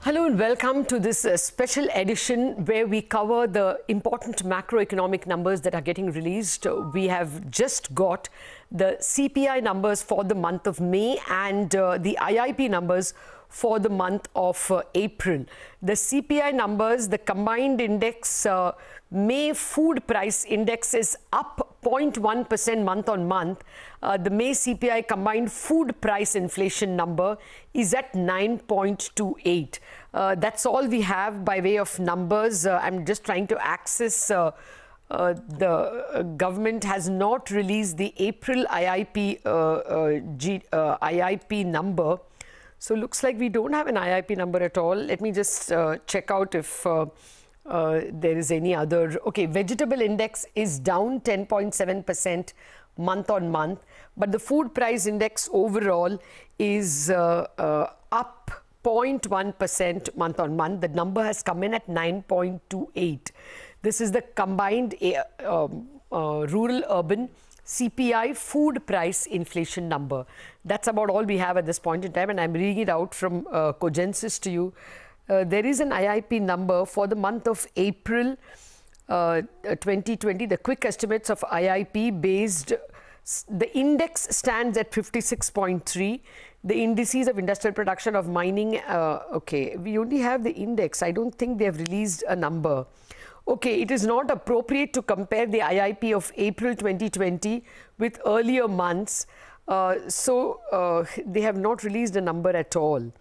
Hello and welcome to this special edition where we cover the important macroeconomic numbers that are getting released. We have just got the CPI numbers for the month of May and the IIP numbers for the month of April. The CPI numbers, the combined index, May food price index is up 0.1% month on month. The May CPI combined food price inflation number is at 9.28. That's all we have by way of numbers. I'm just trying to access. The government has not released the April IIP number. So looks like we don't have an IIP number at all. Let me just check out if there is any other. Okay, vegetable index is down 10.7% month on month, but the food price index overall is up 0.1% month on month. The number has come in at 9.28. This is the combined rural-urban CPI food price inflation number. That's about all we have at this point in time, and I'm reading it out from Cogensis to you. There is an IIP number for the month of April 2020. The quick estimates of IIP based, the index stands at 56.3. The indices of industrial production of mining, okay, we only have the index. I don't think they have released a number. Okay, it is not appropriate to compare the IIP of April 2020 with earlier months. So they have not released a number at all.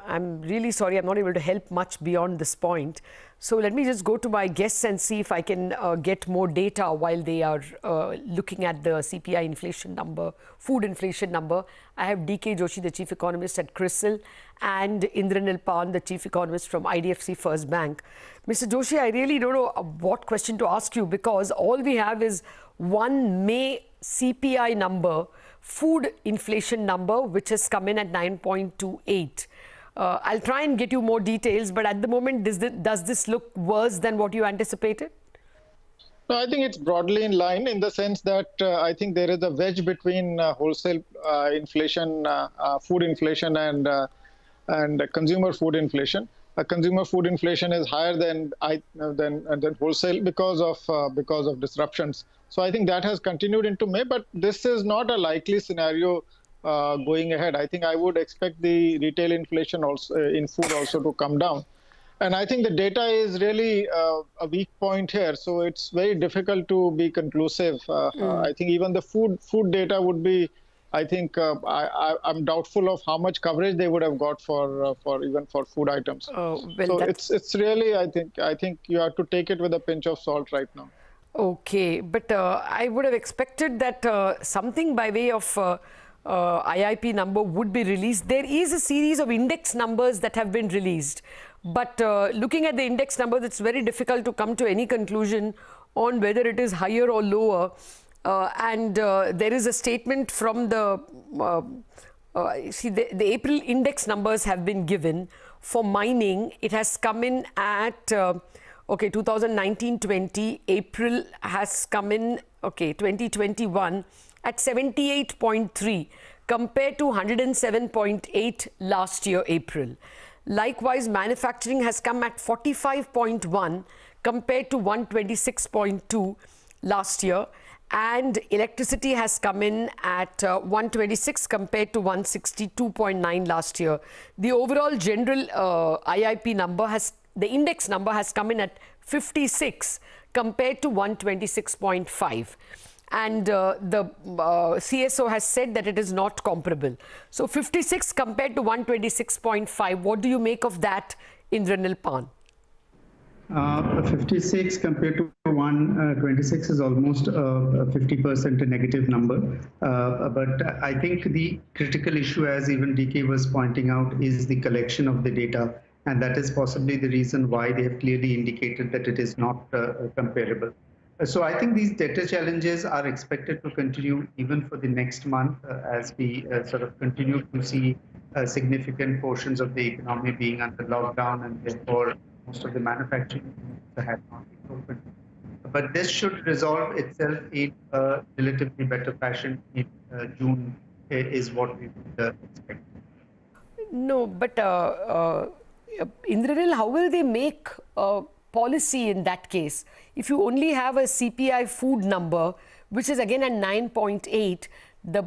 I'm really sorry, I'm not able to help much beyond this point. So let me just go to my guests and see if I can get more data while they are looking at the CPI inflation number, food inflation number. I have DK Joshi, the chief economist at CRISIL, and Indranil Pan, the chief economist from IDFC First Bank. Mr. Joshi, I really don't know what question to ask you because all we have is one May CPI number, food inflation number, which has come in at 9.28. I'll try and get you more details, but at the moment, does this look worse than what you anticipated? No, I think it's broadly in line in the sense that I think there is a wedge between wholesale inflation, food inflation, and consumer food inflation. Consumer food inflation is higher than wholesale because of disruptions. So I think that has continued into May, but this is not a likely scenario going ahead. I think I would expect the retail inflation also in food also to come down. And I think the data is really a weak point here. So it's very difficult to be conclusive. I think even the food data would be, I think I'm doubtful of how much coverage they would have got for even for food items. Oh, well, so it's really, I think you have to take it with a pinch of salt right now. Okay, but I would have expected that something by way of IIP number would be released. There is a series of index numbers that have been released, but looking at the index numbers, it's very difficult to come to any conclusion on whether it is higher or lower. And there is a statement from the April index numbers have been given for mining. It has come in at okay, 2019-20. April has come in, okay, 2021 at 78.3 compared to 107.8 last year, April. Likewise, manufacturing has come at 45.1 compared to 126.2 last year. And electricity has come in at 126 compared to 162.9 last year. The overall general IIP number the index number has come in at 56 compared to 126.5. And the CSO has said that it is not comparable. So 56 compared to 126.5. What do you make of that, Indranil Pan? 56 compared to 126 is almost a 50% negative number. But I think the critical issue, as even DK was pointing out, is the collection of the data. And that is possibly the reason why they have clearly indicated that it is not comparable. So I think these data challenges are expected to continue even for the next month as we sort of continue to see significant portions of the economy being under lockdown, and therefore most of the manufacturing had not been open. But this should resolve itself in a relatively better fashion in June is what we would expect. No, but Indranil, how will they make policy in that case? If you only have a CPI food number, which is again at 9.8, the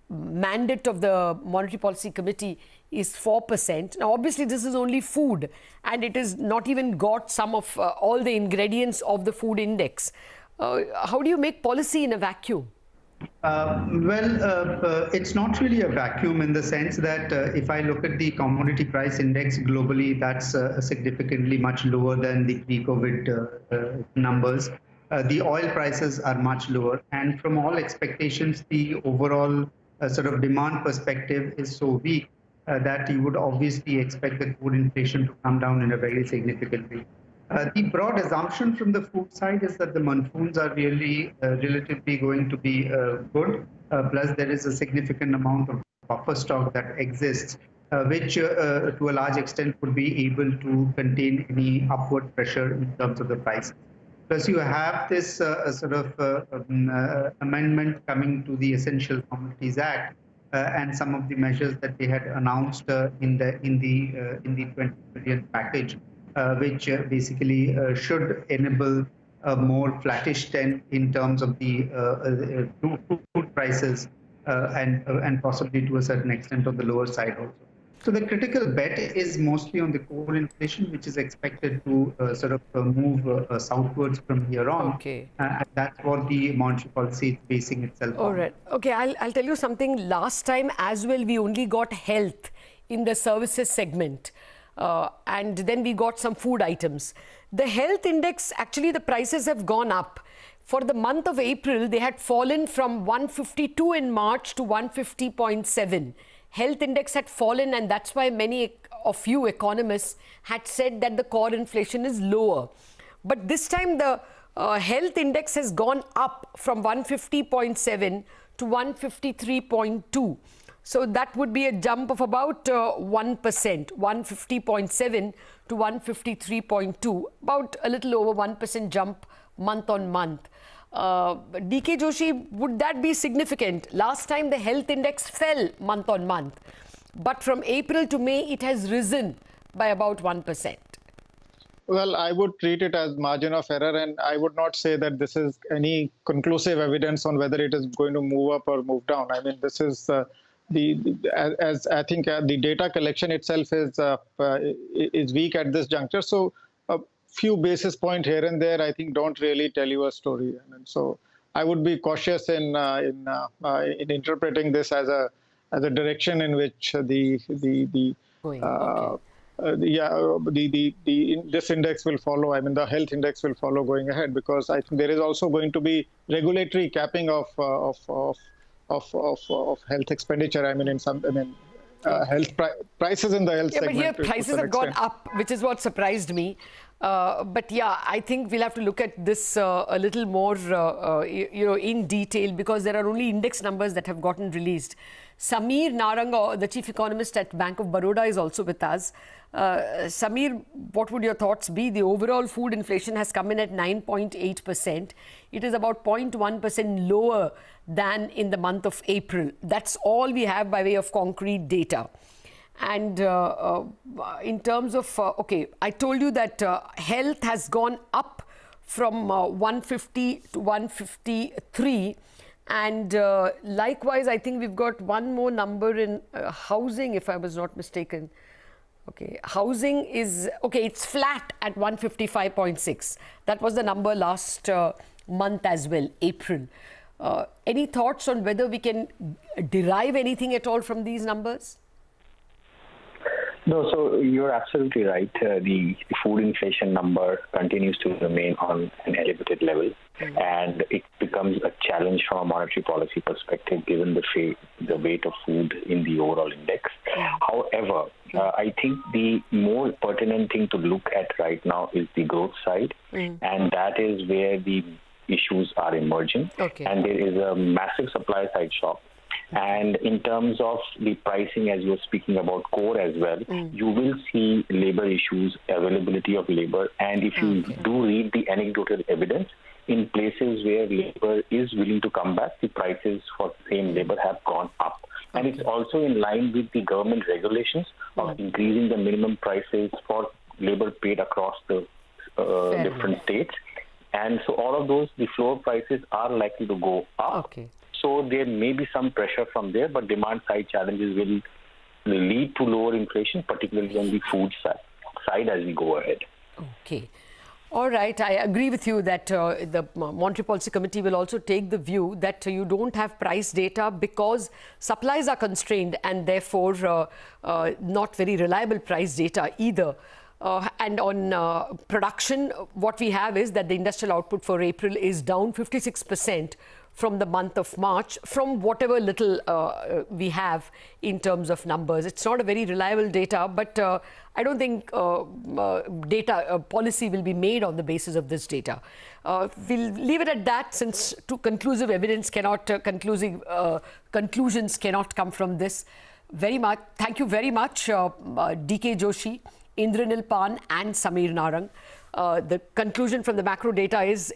mandate of the Monetary Policy Committee is 4%. Now, obviously, this is only food, and it is not even got some of all the ingredients of the food index. How do you make policy in a vacuum? It's not really a vacuum in the sense that if I look at the commodity price index globally, that's significantly much lower than the pre-COVID numbers. The oil prices are much lower, and from all expectations, the overall sort of demand perspective is so weak that you would obviously expect the food inflation to come down in a very significant way. The broad assumption from the food side is that the monsoons are really relatively going to be good, plus there is a significant amount of buffer stock that exists, which to a large extent would be able to contain any upward pressure in terms of the price. Plus you have this sort of amendment coming to the Essential Commodities Act and some of the measures that they had announced in the 20 billion package. Which basically should enable a more flattish trend in terms of the food prices and possibly to a certain extent on the lower side also. So the critical bet is mostly on the core inflation, which is expected to sort of move southwards from here on. Okay. And that's what the monetary policy is basing itself on. All right. Okay, I'll tell you something. Last time as well, we only got health in the services segment. And then we got some food items. The health index, actually the prices have gone up. For the month of April, they had fallen from 152 in March to 150.7. Health index had fallen, and that's why many of you economists had said that the core inflation is lower. But this time the health index has gone up from 150.7 to 153.2. So that would be a jump of about 1%, 150.7 to 153.2, about a little over 1% jump month on month. DK Joshi, would that be significant? Last time the health index fell month on month, but from April to May it has risen by about 1%. Well, I would treat it as margin of error, and I would not say that this is any conclusive evidence on whether it is going to move up or move down. I mean, this is as I think the data collection itself is weak at this juncture. So a few basis points here and there, I think, don't really tell you a story. And so I would be cautious in interpreting this as a direction in which this index will follow. I mean, the health index will follow going ahead, because I think there is also going to be regulatory capping of health expenditure. I mean, health prices in the health segment. But here prices have gone up, which is what surprised me. But yeah, I think we'll have to look at this a little more, in detail, because there are only index numbers that have gotten released. Samir Naranga, the chief economist at Bank of Baroda, is also with us. Samir, what would your thoughts be? The overall food inflation has come in at 9.8%. It is about 0.1% lower than in the month of April. That's all we have by way of concrete data. And in terms of, I told you that health has gone up from 150 to 153. And likewise, I think we've got one more number in housing, if I was not mistaken. Okay, housing is, it's flat at 155.6. That was the number last month as well, April. Any thoughts on whether we can derive anything at all from these numbers? No, so you're absolutely right. The food inflation number continues to remain on an elevated level, and it becomes a challenge from a monetary policy perspective given the weight of food in the overall index. However, I think the more pertinent thing to look at right now is the growth side, and that is where the issues are emerging. And there is a massive supply side shock. And in terms of the pricing, as you were speaking about core as well, you will see labor issues, availability of labor. And if you do read the anecdotal evidence, in places where labor is willing to come back, the prices for the same labor have gone up. And it's also in line with the government regulations of increasing the minimum prices for labor paid across the different states. And so all of those, the floor prices are likely to go up. Okay. So there may be some pressure from there, but demand side challenges will lead to lower inflation, particularly on the food side as we go ahead. Okay. All right. I agree with you that the Monetary Policy Committee will also take the view that you don't have price data because supplies are constrained and therefore not very reliable price data either. And on production, what we have is that the industrial output for April is down 56% from the month of March, from whatever little we have in terms of numbers. It's not a very reliable data, but I don't think policy will be made on the basis of this data. We'll leave it at that, since conclusive evidence cannot, conclusions cannot come from this. Thank you very much, DK Joshi, Indranil Pan and Samir Narang. The conclusion from the macro data is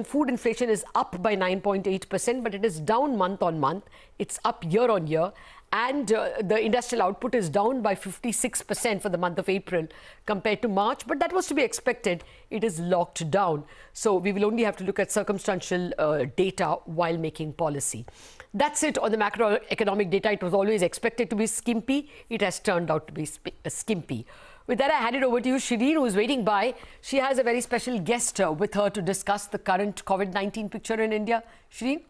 food inflation is up by 9.8%, but it is down month on month. It's up year on year. And the industrial output is down by 56% for the month of April compared to March. But that was to be expected. It is locked down. So we will only have to look at circumstantial data while making policy. That's it on the macroeconomic data. It was always expected to be skimpy. It has turned out to be skimpy. With that, I hand it over to you, Shireen, who is waiting by. She has a very special guest with her to discuss the current COVID-19 picture in India. Shireen?